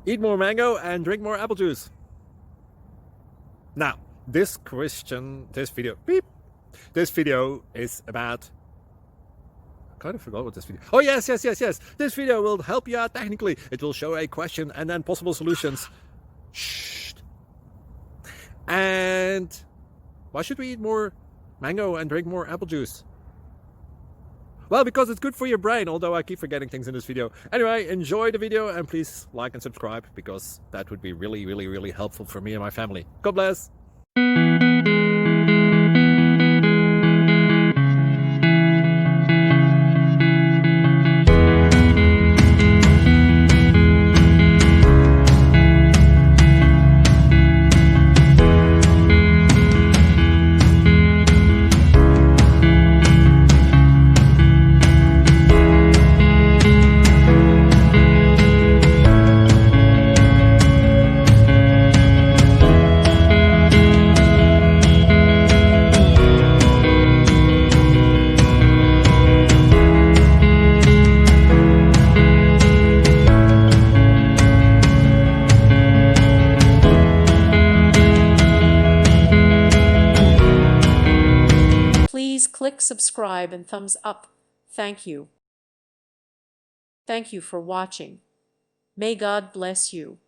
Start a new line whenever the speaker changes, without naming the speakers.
Eat more mango and drink more apple juice. Now, this video is about, I kind of forgot what this video. Oh, yes. This video will help you out technically. It will show a question and then possible solutions. Shh. And why should we eat more mango and drink more apple juice? Well, because it's good for your brain, although I keep forgetting things in this video. Anyway, enjoy the video and please like and subscribe, because that would be really helpful for me and my family. God bless.
Please click subscribe and thumbs up. Thank you. Thank you for watching. May God bless you.